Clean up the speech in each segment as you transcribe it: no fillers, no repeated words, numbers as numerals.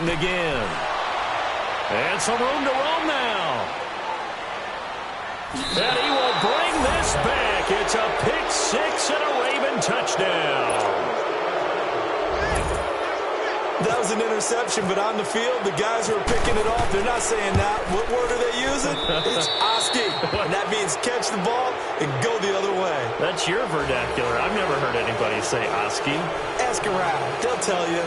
Newton again. And some room to roam now. And he will bring this back. It's a pick six and a Raven touchdown. That was an interception, but on the field, the guys who are picking it off, they're not saying that. What word are they using? It's S.O.C.O.M, and that means catch the ball and go the other way. That's your vernacular. I've never heard anybody say S.O.C.O.M. Ask around. They'll tell you.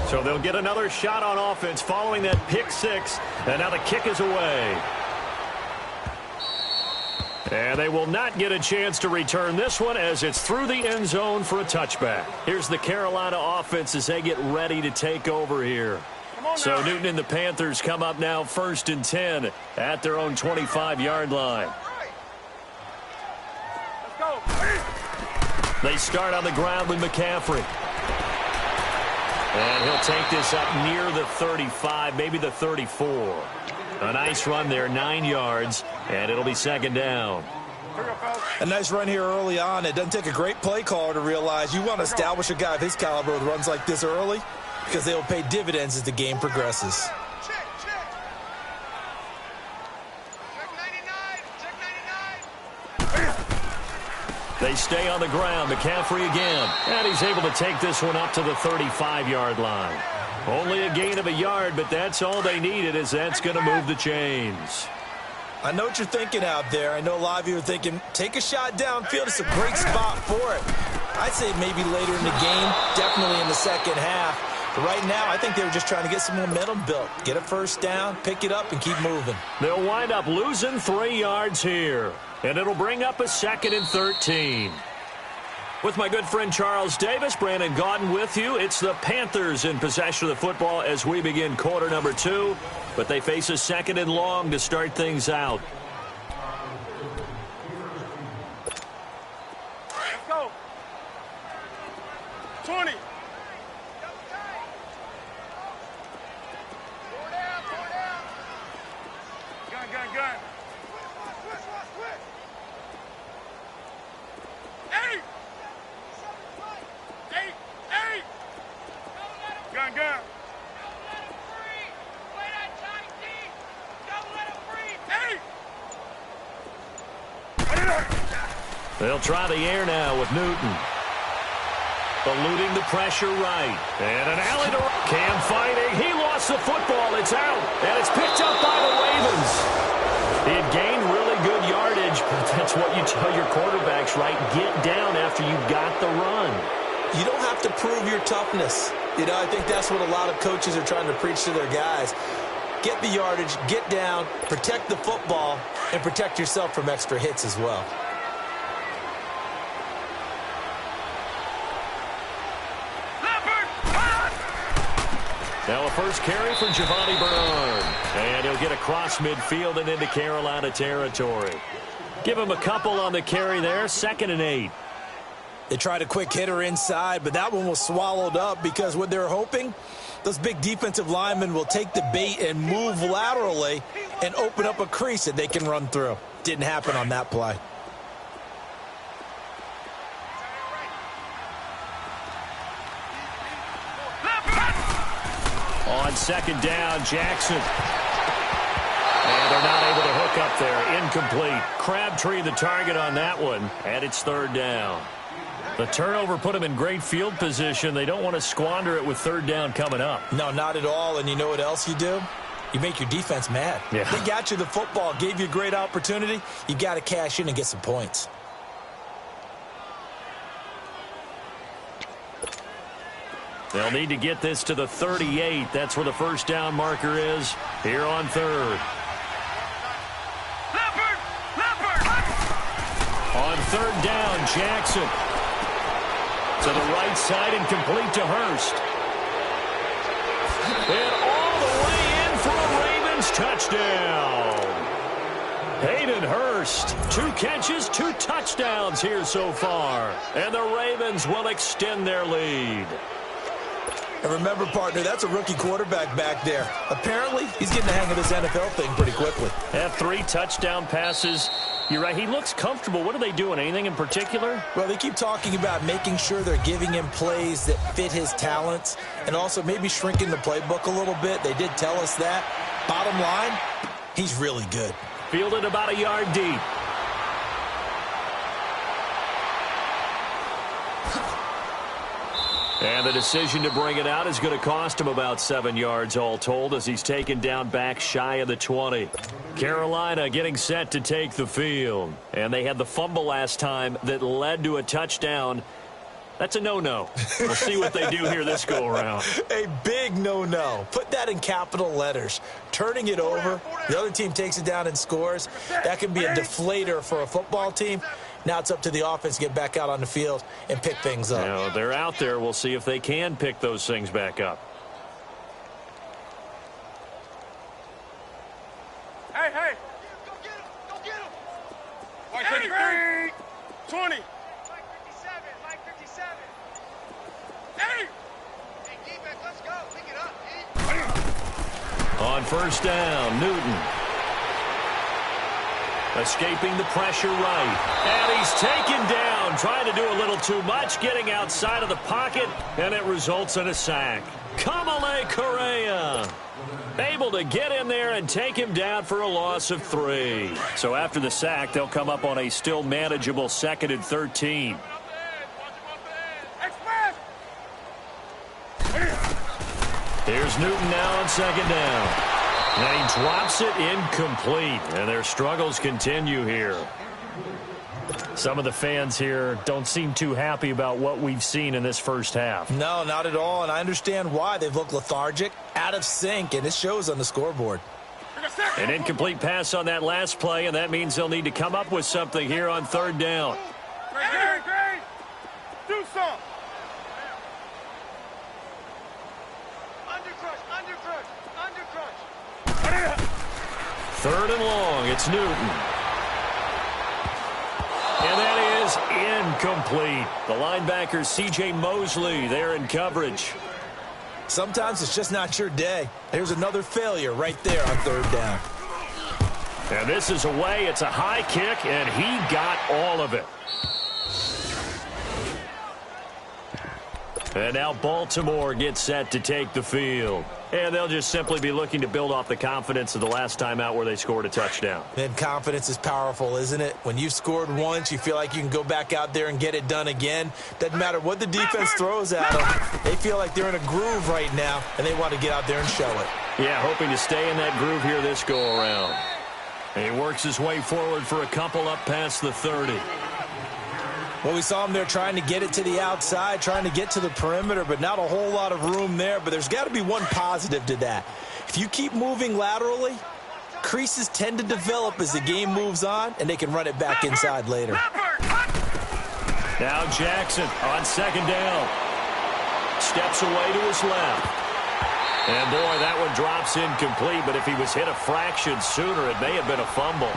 So they'll get another shot on offense following that pick six. And now the kick is away. And they will not get a chance to return this one as it's through the end zone for a touchback. Here's the Carolina offense as they get ready to take over here. So Newton and the Panthers come up now 1st and 10 at their own 25-yard line. They start on the ground with McCaffrey. And he'll take this up near the 35, maybe the 34. A nice run there, 9 yards, and it'll be 2nd down. A nice run here early on. It doesn't take a great play caller to realize you want to establish a guy of his caliber with runs like this early because they will pay dividends as the game progresses. They stay on the ground. McCaffrey again. And he's able to take this one up to the 35-yard line. Only a gain of a yard, but that's all they needed as that's going to move the chains. I know what you're thinking out there. I know a lot of you are thinking, take a shot downfield. It's a great spot for it. I'd say maybe later in the game, definitely in the second half. But right now, I think they were just trying to get some momentum built. Get a first down, pick it up, and keep moving. They'll wind up losing 3 yards here. And it'll bring up a 2nd and 13. With my good friend Charles Davis, Brandon Gaudin with you. It's the Panthers in possession of the football as we begin quarter number 2. But they face a 2nd and long to start things out. Let's go. 20. Gun. Gun. They'll try the air now with Newton. Eluding the pressure right. And an alley to Cam fighting. He lost the football. It's out. And it's picked up by the Ravens. He had gained really good yardage, but that's what you tell your quarterbacks, right? Get down after you got the run. You don't have to prove your toughness. You know, I think that's what a lot of coaches are trying to preach to their guys. Get the yardage, get down, protect the football, and protect yourself from extra hits as well. Now a first carry for Giovanni Bernard. And he'll get across midfield and into Carolina territory. Give him a couple on the carry there. 2nd and 8. They tried a quick hitter inside, but that one was swallowed up because what they're hoping, those big defensive linemen will take the bait and move laterally and open up a crease that they can run through. Didn't happen on that play. On 2nd down, Jackson. And they're not able to hook up there. Incomplete. Crabtree the target on that one. And it's 3rd down. The turnover put them in great field position. They don't want to squander it with 3rd down coming up. No, not at all. And you know what else you do? You make your defense mad. Yeah. They got you the football, gave you a great opportunity. You got to cash in and get some points. They'll need to get this to the 38. That's where the first down marker is here on 3rd. On 3rd down, Jackson. To the right side and complete to Hurst. And all the way in for a Ravens touchdown. Hayden Hurst, 2 catches, 2 touchdowns here so far. And the Ravens will extend their lead. And remember, partner, that's a rookie quarterback back there. Apparently, he's getting the hang of this NFL thing pretty quickly. Had 3 touchdown passes. You're right, he looks comfortable. What are they doing? Anything in particular? Well, they keep talking about making sure they're giving him plays that fit his talents and also maybe shrinking the playbook a little bit. They did tell us that. Bottom line, he's really good. Fielded about a yard deep. And the decision to bring it out is going to cost him about 7 yards all told as he's taken down back shy of the 20. Carolina getting set to take the field. And they had the fumble last time that led to a touchdown. That's a no-no. We'll see what they do here this go-around. A big no-no. Put that in capital letters. Turning it over, the other team takes it down and scores. That can be a deflator for a football team. Now it's up to the offense to get back out on the field and pick things up. Now, they're out there. We'll see if they can pick those things back up. Hey, hey. Go get him. Go get him. Like 33, 20. Like 57. Hey. Hey, D-back, let's go. Pick it up, D. On first down, Newton. Escaping the pressure right. And he's taken down, trying to do a little too much, getting outside of the pocket, and it results in a sack. Kamale Correa able to get in there and take him down for a loss of 3. So after the sack, they'll come up on a still manageable 2nd and 13. Here's Newton now on 2nd down. And he drops it incomplete, and their struggles continue here. Some of the fans here don't seem too happy about what we've seen in this first half. No, not at all, and I understand why. They've looked lethargic, out of sync, and it shows on the scoreboard. An incomplete pass on that last play, and that means they'll need to come up with something here on 3rd down. Great. Do something. Under crush. 3rd and long, it's Newton. And that is incomplete. The linebacker, C.J. Mosley, there in coverage. Sometimes it's just not your day. There's another failure right there on 3rd down. And this is away. It's a high kick, and he got all of it. And now Baltimore gets set to take the field. And they'll just simply be looking to build off the confidence of the last time out where they scored a touchdown. And confidence is powerful, isn't it? When you've scored once, you feel like you can go back out there and get it done again. Doesn't matter what the defense throws at them. They feel like they're in a groove right now, and they want to get out there and show it. Yeah, hoping to stay in that groove here this go-around. And he works his way forward for a couple up past the 30. Well, we saw him there trying to get it to the outside, trying to get to the perimeter, but not a whole lot of room there. But there's got to be one positive to that. If you keep moving laterally, creases tend to develop as the game moves on, and they can run it back inside later. Now Jackson on 2nd down. Steps away to his left. And, boy, that one drops incomplete, but if he was hit a fraction sooner, it may have been a fumble.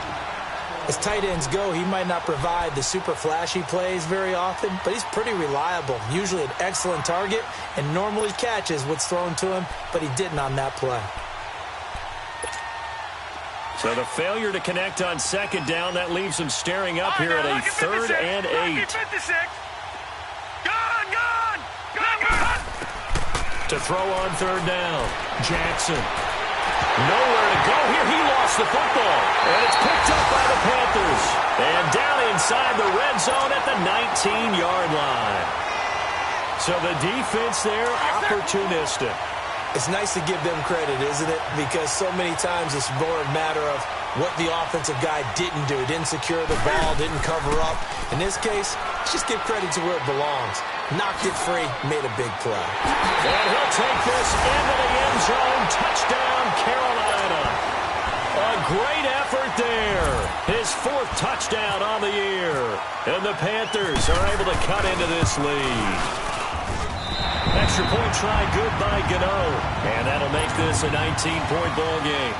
As tight ends go, he might not provide the super flashy plays very often, but he's pretty reliable, usually an excellent target, and normally catches what's thrown to him, but he didn't on that play. So the failure to connect on 2nd down, that leaves him staring up here at a 3rd and 8. To throw on 3rd down, Jackson. Nowhere to go here. He lost the football. And it's picked up by the Panthers. And down inside the red zone at the 19-yard line. So the defense there, opportunistic. It's nice to give them credit, isn't it? Because so many times it's more a matter of what the offensive guy didn't do. Didn't secure the ball, didn't cover up. In this case, let's just give credit to where it belongs. Knocked it free, made a big play. And he'll take this into the end zone. Touchdown, Carolina. A great effort there. His 4th touchdown on the year. And the Panthers are able to cut into this lead. Extra point try good by Gano. And that'll make this a 19-point ball game.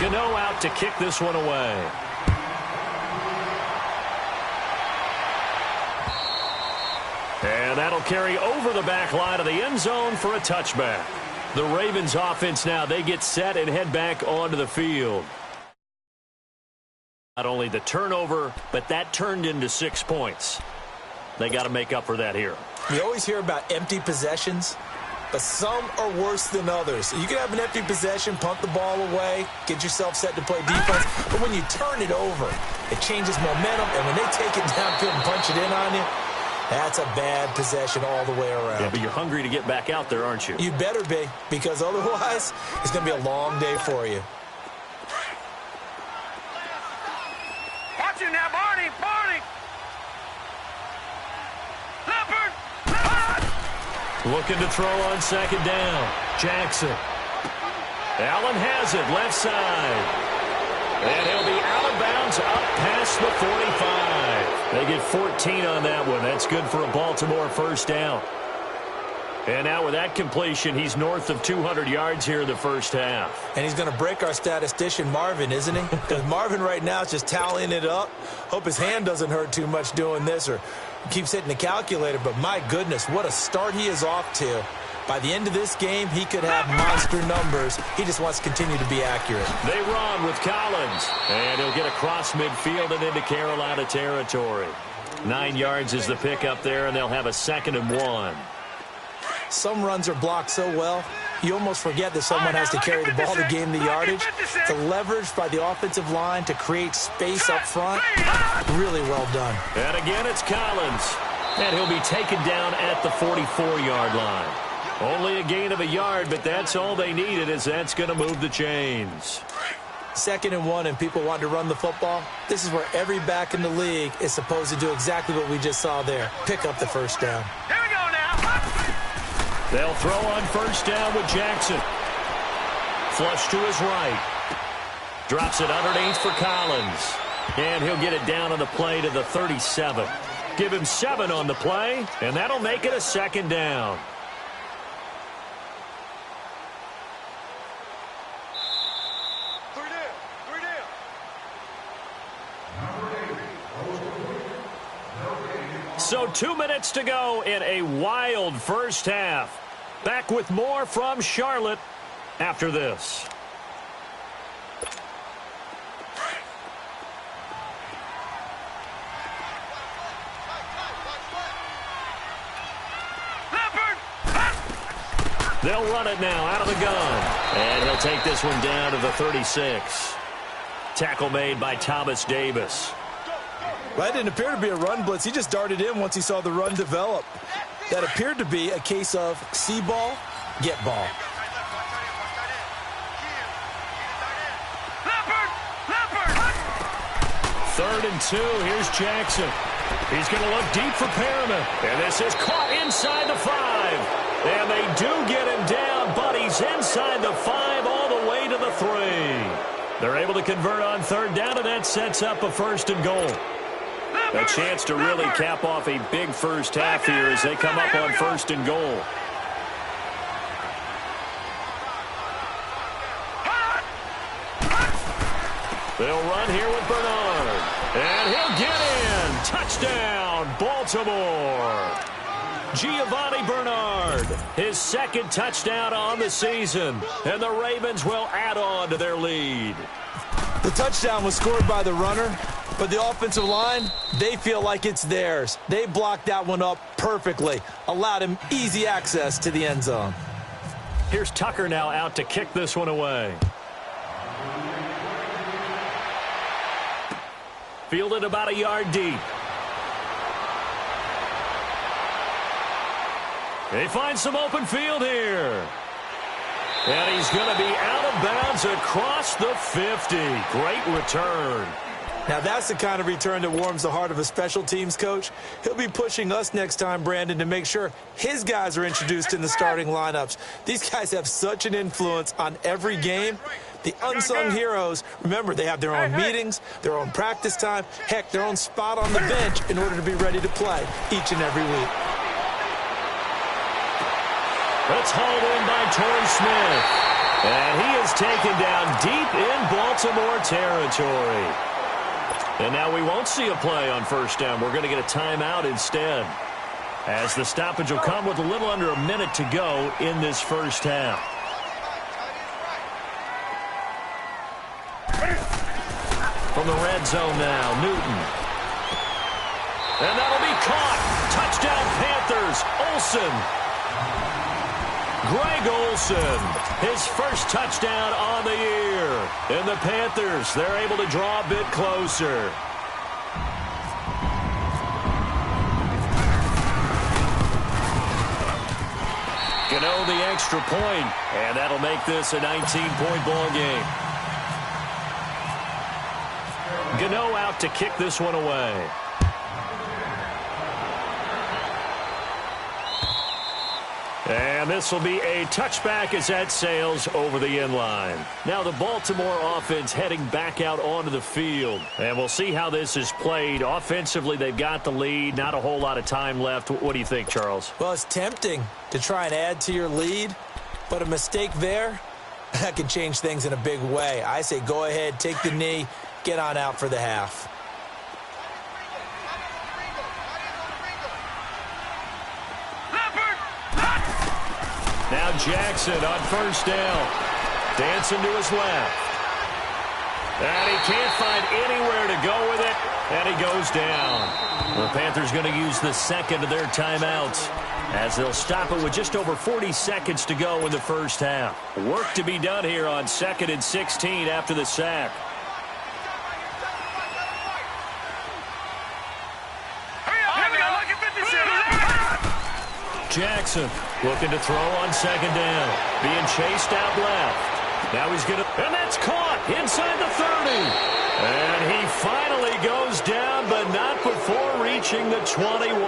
Gano out to kick this one away. And that'll carry over the back line of the end zone for a touchback. The Ravens offense now, they get set and head back onto the field. Not only the turnover, but that turned into 6 points. They got to make up for that here. We always hear about empty possessions, but some are worse than others. You can have an empty possession, punt the ball away, get yourself set to play defense, but when you turn it over, it changes momentum, and when they take it downfield and punch it in on you, that's a bad possession all the way around. Yeah, but you're hungry to get back out there, aren't you? You better be, because otherwise, it's going to be a long day for you. Watch it now, Barney! Barney! Leopard! Looking to throw on second down. Jackson. Allen has it, left side. And he'll be out of bounds up past the 45. They get 14 on that one. That's good for a Baltimore first down. And now with that completion, he's north of 200 yards here in the first half. And he's going to break our statistician, Marvin, isn't he? Because Marvin right now is just tallying it up. Hope his hand doesn't hurt too much doing this or keeps hitting the calculator. But my goodness, what a start he is off to. By the end of this game, he could have monster numbers. He just wants to continue to be accurate. They run with Collins. And he'll get across midfield and into Carolina territory. 9 yards is the pickup there, and they'll have a 2nd and 1. Some runs are blocked so well, you almost forget that someone has to carry the ball to gain the yardage. The leverage by the offensive line to create space up front, really well done. And again, it's Collins. And he'll be taken down at the 44-yard line. Only a gain of a yard, but that's all they needed, as that's going to move the chains. 2nd and 1, and people want to run the football. This is where every back in the league is supposed to do exactly what we just saw there. Pick up the first down. Here we go now. They'll throw on first down with Jackson. Flush to his right. Drops it underneath for Collins. And he'll get it down on the play to the 37. Give him 7 on the play, and that'll make it a 2nd down. So 2 minutes to go in a wild first half. Back with more from Charlotte after this. They'll run it now out of the gun. And he'll take this one down to the 36. Tackle made by Thomas Davis. Well, that didn't appear to be a run blitz. He just darted in once he saw the run develop. That appeared to be a case of see ball, get ball. Third and 2. Here's Jackson. He's going to look deep for Perriman. And this is caught inside the 5. And they do get him down, but he's inside the 5 all the way to the 3. They're able to convert on third down, and that sets up a 1st and goal. A chance to really cap off a big first half here as they come up on 1st and goal. They'll run here with Bernard. And he'll get in. Touchdown, Baltimore. Giovanni Bernard, his 2nd touchdown on the season. And the Ravens will add on to their lead. The touchdown was scored by the runner, but the offensive line, they feel like it's theirs. They blocked that one up perfectly, allowed him easy access to the end zone. Here's Tucker now out to kick this one away. Fielded about a yard deep. They find some open field here. And he's going to be out of bounds across the 50. Great return. Now that's the kind of return that warms the heart of a special teams coach. He'll be pushing us next time, Brandon, to make sure his guys are introduced in the starting lineups. These guys have such an influence on every game. The unsung heroes, remember, they have their own meetings, their own practice time, heck, their own spot on the bench in order to be ready to play each and every week. That's hauled in by Torrey Smith. And he is taken down deep in Baltimore territory. And now we won't see a play on 1st down. We're going to get a timeout instead. as the stoppage will come with a little under a minute to go in this first half. From the red zone now, Newton. And that'll be caught. Touchdown Panthers, Olsen. Greg Olsen, his first touchdown on the year. And the Panthers, they're able to draw a bit closer. Gano the extra point, and that'll make this a 19-point ball game. Gano out to kick this one away. And this will be a touchback as that sails over the end line. Now the Baltimore offense heading back out onto the field. And we'll see how this is played. Offensively, they've got the lead. Not a whole lot of time left. What do you think, Charles? Well, it's tempting to try and add to your lead. But a mistake there, that can change things in a big way. I say go ahead, take the knee, get on out for the half. Now Jackson on first down. Dancing to his left. And he can't find anywhere to go with it. And he goes down. The Panthers going to use the second of their timeouts as they'll stop it with just over 40 seconds to go in the first half. Work to be done here on 2nd and 16 after the sack. Jackson looking to throw on second down. Being chased out left. Now he's going to... And that's caught inside the 30. And he finally goes down, but not before reaching the 21.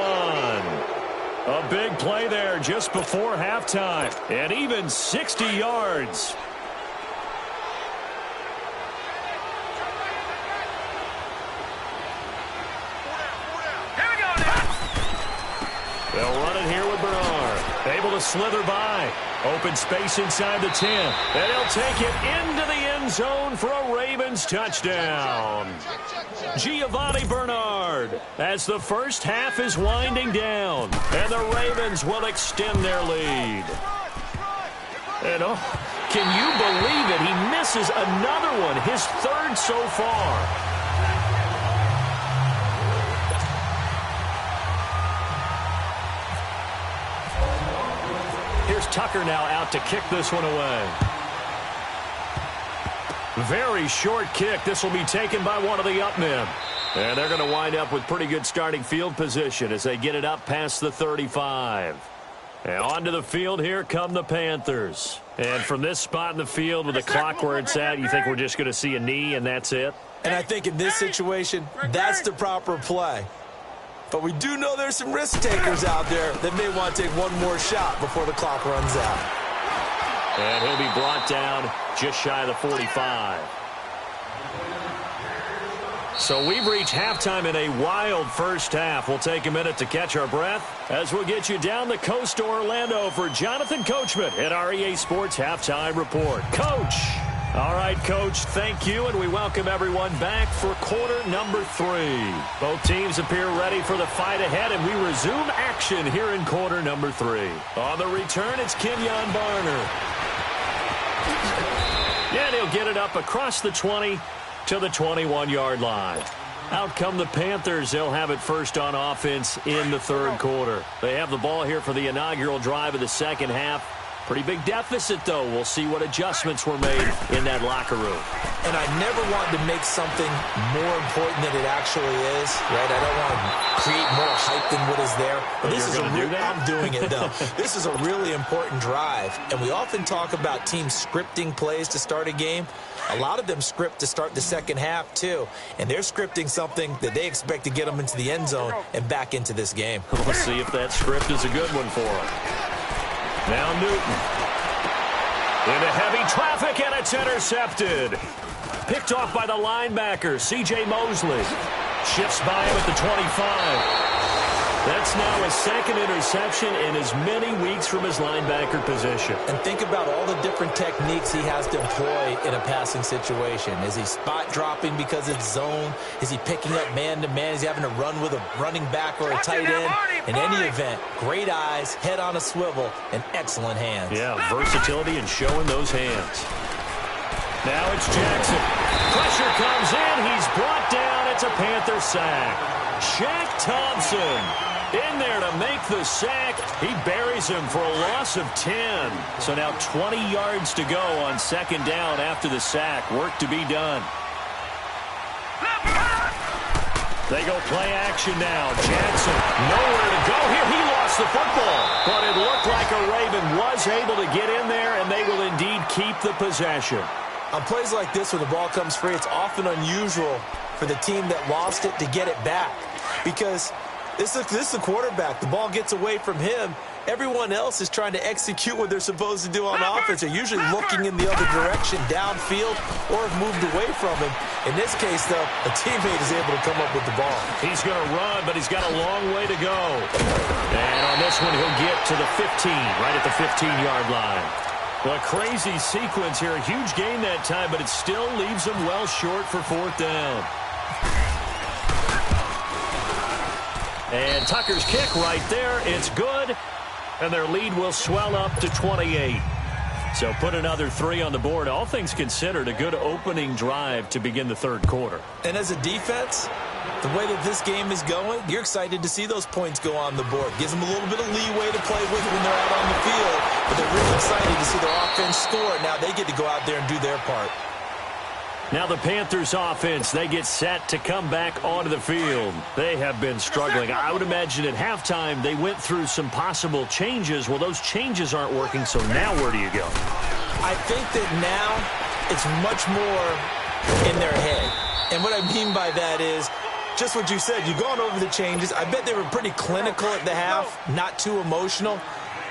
A big play there just before halftime. And even 60 yards. They'll run it here with Bernard. Able to slither by. Open space inside the 10. And he'll take it into the end zone for a Ravens touchdown. Giovanni Bernard as the first half is winding down. And the Ravens will extend their lead. And can you believe it? He misses another one, his third so far. Here's Tucker now out to kick this one away. Very short kick. This will be taken by one of the up men. And they're going to wind up with pretty good starting field position as they get it up past the 35. And onto the field, here come the Panthers. And from this spot in the field with the clock where it's at, you think we're just going to see a knee and that's it? And I think in this situation, that's the proper play. But we do know there's some risk takers out there that may want to take one more shot before the clock runs out. And he'll be brought down just shy of the 45. So we've reached halftime in a wild first half. We'll take a minute to catch our breath as we'll get you down the coast to Orlando for Jonathan Coachman at REA Sports Halftime Report. Coach. All right, Coach, thank you, and we welcome everyone back for quarter number 3. Both teams appear ready for the fight ahead, and we resume action here in quarter number 3. On the return, it's Kenyon Barner. And he'll get it up across the 20 to the 21-yard line. Out come the Panthers. They'll have it first on offense in the third quarter. They have the ball here for the inaugural drive of the second half. Pretty big deficit, though. We'll see what adjustments were made in that locker room. And I never want to make something more important than it actually is, right? I don't want to create more hype than what is there. But this is I'm doing it, though. This is a really important drive. And we often talk about teams scripting plays to start a game. A lot of them script to start the second half, too. And they're scripting something that they expect to get them into the end zone and back into this game. We'll see if that script is a good one for them. Now Newton. Into heavy traffic, and it's intercepted. Picked off by the linebacker, C.J. Mosley. Shifts by him at the 25. That's now his second interception in as many weeks from his linebacker position. And think about all the different techniques he has to employ in a passing situation. Is he spot dropping because it's zone? Is he picking up man-to-man? Is he having to run with a running back or a tight end? In any event, great eyes, head on a swivel, and excellent hands. Yeah, versatility and showing those hands. Now it's Jackson. Pressure comes in. He's brought down. It's a Panther sack. Shaq Thompson in there to make the sack. He buries him for a loss of 10. So now 20 yards to go on second down after the sack. Work to be done. They go play action now. Jackson nowhere to go here. He lost the football. But it looked like a Raven was able to get in there, and they will indeed keep the possession. On plays like this where the ball comes free, it's often unusual for the team that lost it to get it back. Because this is the quarterback. The ball gets away from him. Everyone else is trying to execute what they're supposed to do on offense. They're usually looking in the other direction, downfield, or have moved away from him. In this case, though, a teammate is able to come up with the ball. He's going to run, but he's got a long way to go. And on this one, he'll get to the 15, right at the 15-yard line. Well, a crazy sequence here. A huge gain that time, but it still leaves them well short for fourth down. And Tucker's kick right there. It's good. And their lead will swell up to 28. So put another 3 on the board. All things considered, a good opening drive to begin the third quarter. And as a defense, the way that this game is going, you're excited to see those points go on the board. Gives them a little bit of leeway to play with when they're out on the field. But they're really excited to see their offense score. Now they get to go out there and do their part. Now the Panthers offense, they get set to come back onto the field. They have been struggling. I would imagine at halftime they went through some possible changes. Well, those changes aren't working, so now where do you go? I think that now it's much more in their head. And what I mean by that is just what you said. You've gone over the changes. I bet they were pretty clinical at the half, not too emotional.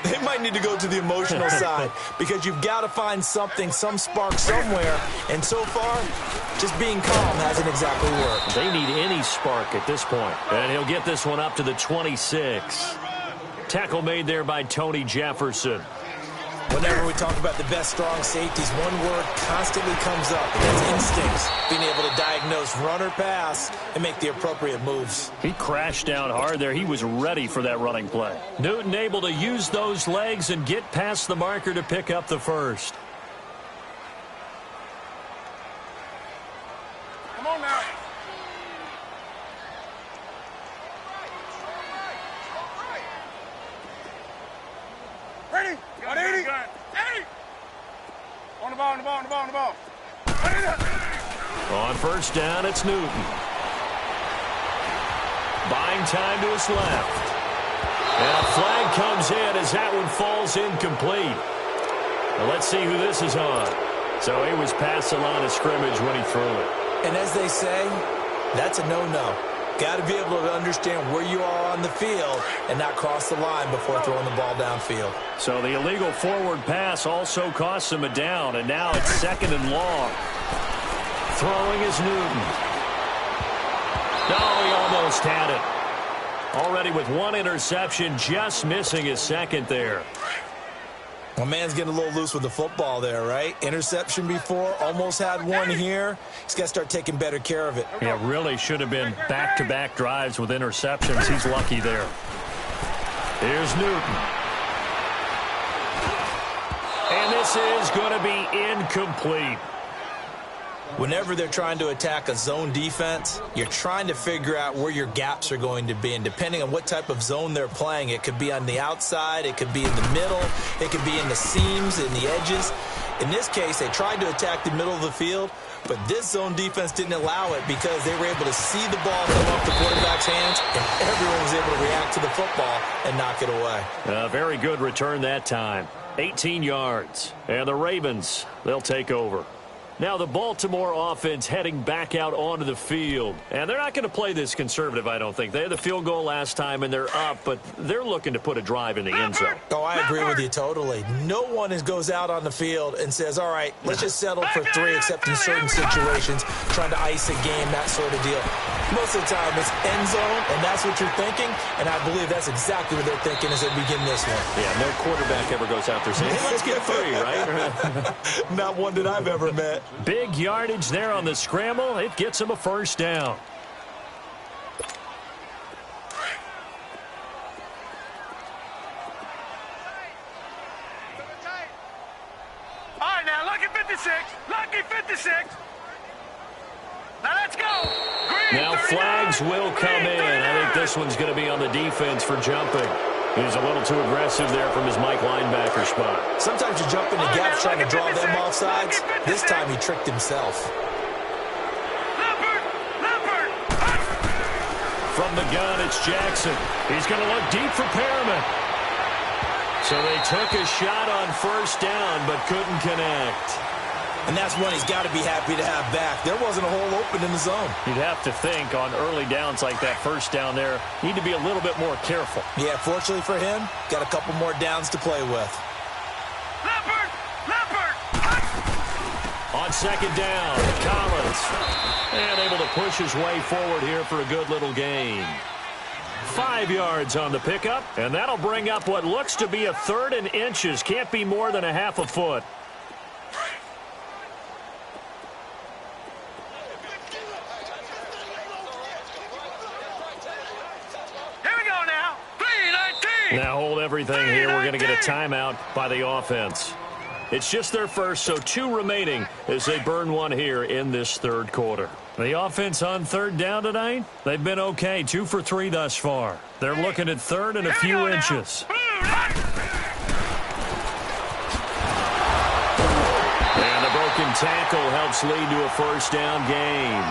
They might need to go to the emotional side because you've got to find something, some spark somewhere. And so far, just being calm hasn't exactly worked. They need any spark at this point. And he'll get this one up to the 26. Tackle made there by Tony Jefferson. Whenever we talk about the best strong safeties, one word constantly comes up, and that's instincts. Being able to diagnose run or pass and make the appropriate moves. He crashed down hard there. He was ready for that running play. Newton able to use those legs and get past the marker to pick up the first. Come on now. Ready? 180. 80. On the ball, on the ball, on the ball, on the ball. On first down, it's Newton. Buying time to his left. And a flag comes in as that one falls incomplete. Well, let's see who this is on. So he was past the line of scrimmage when he threw it. And as they say, that's a no-no. Got to be able to understand where you are on the field and not cross the line before throwing the ball downfield. So the illegal forward pass also costs him a down, and now it's second and long. Throwing is Newton. No, he almost had it. Already with one interception, just missing his second there. My man's getting a little loose with the football there, right? Interception before, almost had one here. He's got to start taking better care of it. Yeah, really should have been back-to-back drives with interceptions. He's lucky there. Here's Newton. And this is going to be incomplete. Whenever they're trying to attack a zone defense, you're trying to figure out where your gaps are going to be. And depending on what type of zone they're playing, it could be on the outside, it could be in the middle, it could be in the seams, in the edges. In this case, they tried to attack the middle of the field, but this zone defense didn't allow it because they were able to see the ball come off the quarterback's hands, and everyone was able to react to the football and knock it away. A very good return that time. 18 yards. And the Ravens, they'll take over. Now the Baltimore offense heading back out onto the field. And they're not going to play this conservative, I don't think. They had the field goal last time, and they're up, but they're looking to put a drive in the end zone. Oh, I agree with you totally. No one goes out on the field and says, all right, let's just settle for 3, except in certain situations, trying to ice a game, that sort of deal. Most of the time, it's end zone, and that's what you're thinking, and I believe that's exactly what they're thinking as they begin this one. Yeah, no quarterback ever goes out there saying, hey, let's get 3, right? Not one that I've ever met. Big yardage there on the scramble. It gets him a first down. All right, now, lucky 56. Lucky 56. Now, let's go. Green, Now flags will come in. I think this one's going to be on the defense for jumping. He's a little too aggressive there from his Mike linebacker spot. Sometimes you jump into gaps trying to draw them off sides. This time he tricked himself. From the gun, it's Jackson. He's going to look deep for Perriman. So they took a shot on first down, but couldn't connect. And that's one he's got to be happy to have back. There wasn't a hole open in the zone. You'd have to think on early downs like that first down there, need to be a little bit more careful. Yeah, fortunately for him, got a couple more downs to play with. Leopard! On second down, Collins. And able to push his way forward here for a good little gain. 5 yards on the pickup, and that'll bring up what looks to be a 3rd and inches. Can't be more than a half a foot. Now hold everything here. We're going to get a timeout by the offense. It's just their first, so 2 remaining as they burn one here in this third quarter. The offense on third down tonight, they've been okay. 2 for 3 thus far. They're looking at 3rd and a few inches. And the broken tackle helps lead to a first down gain.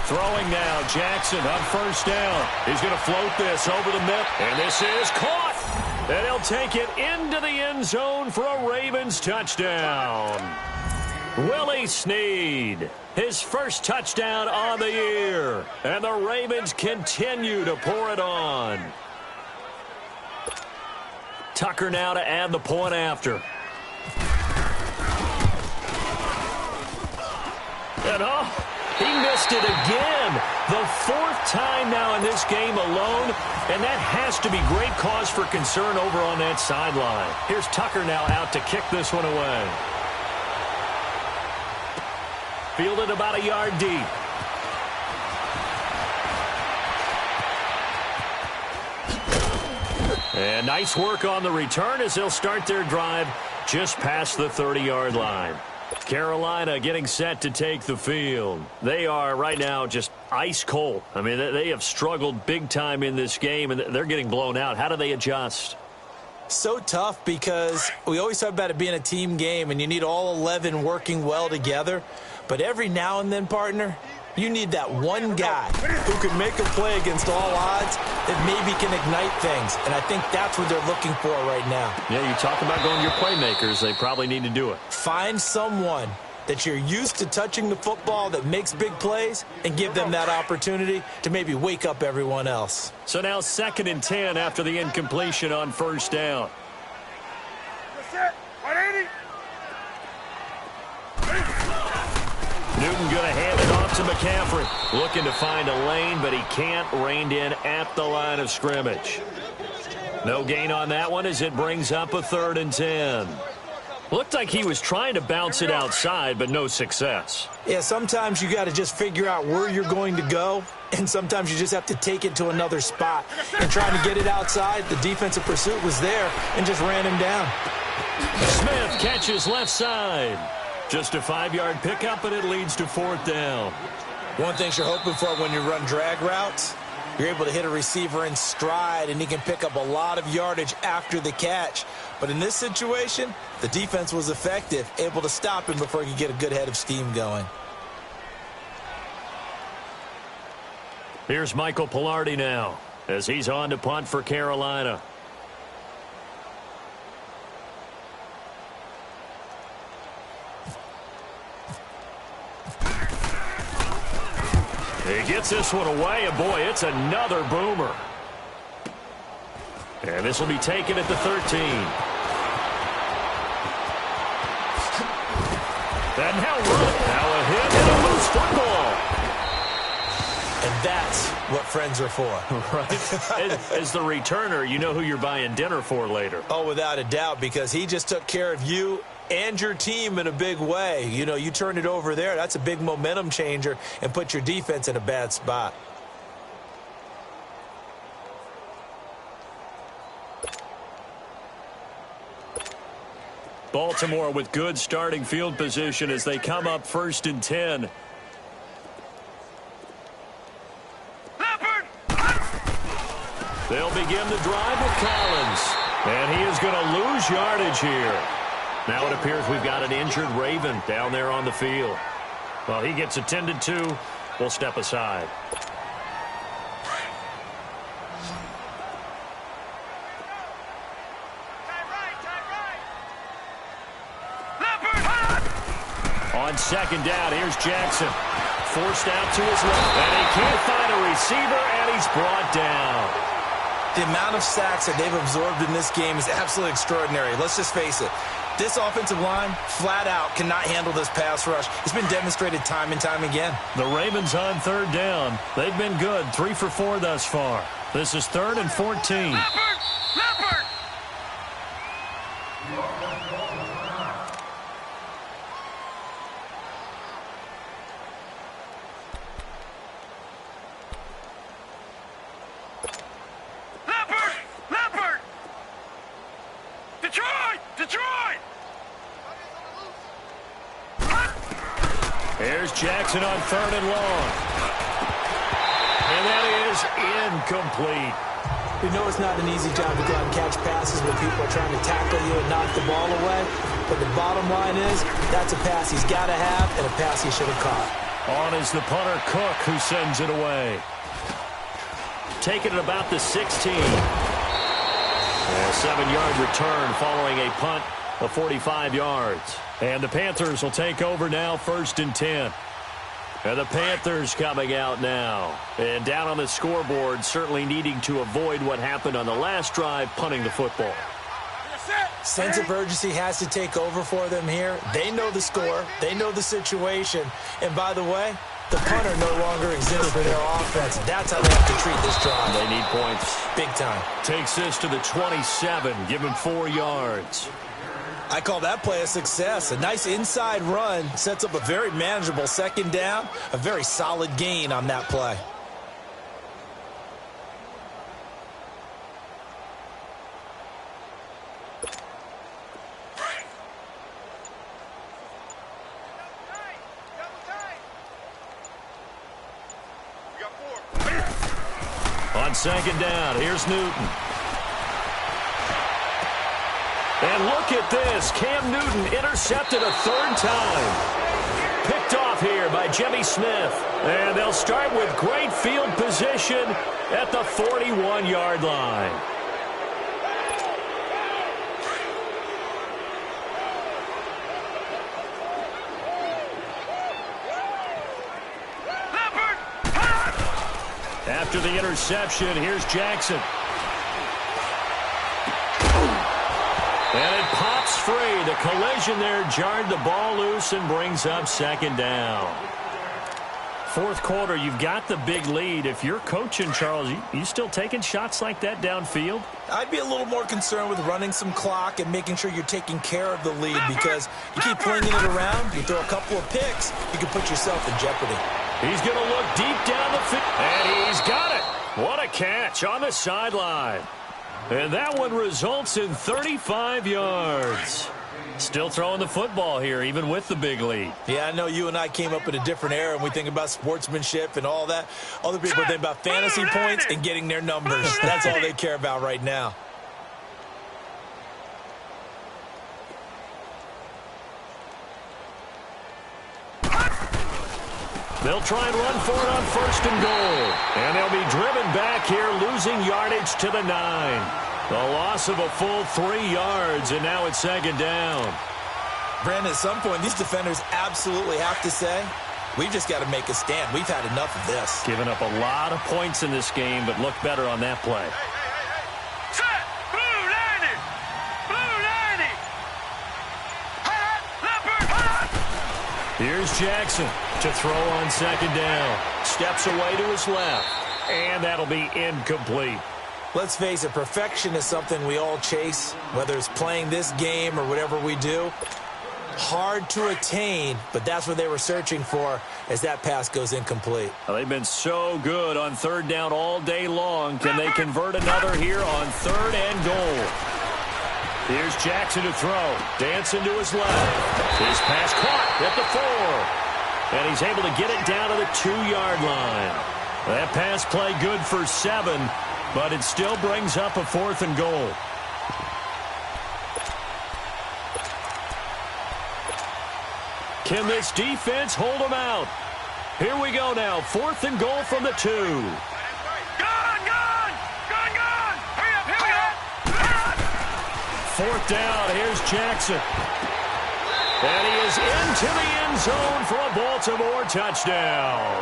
Throwing now, Jackson on first down. He's going to float this over the middle, and this is caught. And he'll take it into the end zone for a Ravens touchdown. Willie Snead, his first touchdown on the year. And the Ravens continue to pour it on. Tucker now to add the point after. And he missed it again. The 4th time now in this game alone, and that has to be great cause for concern over on that sideline. Here's Tucker now out to kick this one away. Fielded about a yard deep. And nice work on the return as they'll start their drive just past the 30-yard line. Carolina getting set to take the field. They are right now just ice cold. I mean, they have struggled big time in this game, and they're getting blown out. How do they adjust? So tough because we always talk about it being a team game, and you need all 11 working well together. But every now and then, partner, you need that one guy who can make a play against all odds that maybe can ignite things. And I think that's what they're looking for right now. Yeah, you talk about going to your playmakers. They probably need to do it. Find someone that you're used to touching the football that makes big plays and give them that opportunity to maybe wake up everyone else. So now 2nd and 10 after the incompletion on first down. That's it. 180. Newton going to hand it off to McCaffrey. Looking to find a lane, but he can't. Reined in at the line of scrimmage. No gain on that one as it brings up a 3rd and 10. Looked like he was trying to bounce it outside, but no success. Yeah, sometimes you got to just figure out where you're going to go, and sometimes you just have to take it to another spot. And trying to get it outside, the defensive pursuit was there and just ran him down. Smith catches left side. Just a 5-yard pickup, and it leads to 4th down. One thing you're hoping for when you run drag routes, you're able to hit a receiver in stride, and he can pick up a lot of yardage after the catch. But in this situation, the defense was effective, able to stop him before he could get a good head of steam going. Here's Michael Pilardi now as he's on to punt for Carolina. He gets this one away, and boy, it's another boomer. And this will be taken at the 13. And now a hit and a loose football. And that's what friends are for. Right? As the returner, you know who you're buying dinner for later. Oh, without a doubt, because he just took care of you and your team in a big way. You know, you turn it over there, that's a big momentum changer and put your defense in a bad spot. Baltimore with good starting field position as they come up 1st and 10. They'll begin the drive with Collins. And he is going to lose yardage here. Now it appears we've got an injured Raven down there on the field. Well, he gets attended to. We'll step aside. On 2nd down, here's Jackson. Forced out to his left, and he can't find a receiver, and he's brought down. The amount of sacks that they've absorbed in this game is absolutely extraordinary. Let's just face it. This offensive line, flat out, cannot handle this pass rush. It's been demonstrated time and time again. The Ravens on 3rd down. They've been good, 3 for 4 thus far. This is 3rd and 14. Leopard! Detroit! Here's Jackson on 3rd and long. And that is incomplete. We know it's not an easy job to go out and catch passes when people are trying to tackle you and knock the ball away. But the bottom line is, that's a pass he's got to have and a pass he should have caught. On is the punter, Cook, who sends it away. Taking it about the 16. A 7-yard return following a punt of 45 yards. And the Panthers will take over now, 1st and 10. And the Panthers coming out now. And down on the scoreboard, certainly needing to avoid what happened on the last drive, punting the football. Sense of urgency has to take over for them here. They know the score. They know the situation. And by the way, the punter no longer exists for their offense. That's how they have to treat this drive. They need points. Big time. Takes this to the 27. Give him 4 yards. I call that play a success. A nice inside run sets up a very manageable 2nd down. A very solid gain on that play. On 2nd down, here's Newton. And look at this. Cam Newton intercepted a 3rd time. Picked off here by Jimmy Smith. And they'll start with great field position at the 41-yard line. After the interception, here's Jackson. And it pops free. The collision there jarred the ball loose and brings up 2nd down. 4th quarter, you've got the big lead. If you're coaching, Charles, you still taking shots like that downfield? I'd be a little more concerned with running some clock and making sure you're taking care of the lead, because you keep flinging it around, you throw a couple of picks, you can put yourself in jeopardy. He's going to look deep down the field, and he's got it. What a catch on the sideline. And that one results in 35 yards. Still throwing the football here, even with the big lead. Yeah, I know you and I came up in a different era, and we think about sportsmanship and all that. Other people think about fantasy points and getting their numbers. That's all they care about right now. They'll try and run for it on 1st and goal. And they'll be driven back here, losing yardage to the 9. The loss of a full 3 yards, and now it's 2nd down. Brandon, at some point, these defenders absolutely have to say, we've just got to make a stand. We've had enough of this. Giving up a lot of points in this game, but look better on that play. Set! Blue 90! Blue 90! Hot! Leopard! Hot! Here's Jackson to throw on 2nd down. Steps away to his left, and that'll be incomplete. Let's face it, perfection is something we all chase, whether it's playing this game or whatever we do. Hard to attain, but that's what they were searching for as that pass goes incomplete. Well, they've been so good on 3rd down all day long. Can they convert another here on 3rd and goal? Here's Jackson to throw. Dancing to his left. His pass caught at the 4. And he's able to get it down to the 2-yard line. That pass play good for 7, but it still brings up a 4th and goal. Can this defense hold them out? Here we go now. 4th and goal from the 2. Gone! Gone! Gone! Gone! Hurry up! Here we go! 4th down. Here's Jackson. And he is into the end zone for a Baltimore touchdown.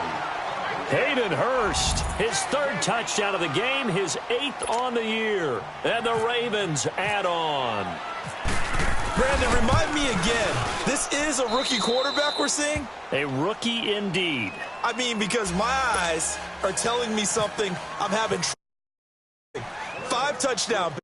Hayden Hurst, his 3rd touchdown of the game, his 8th on the year. And the Ravens add on. Brandon, remind me again, this is a rookie quarterback we're seeing? A rookie indeed. I mean, because my eyes are telling me something I'm having trouble. 5 touchdowns.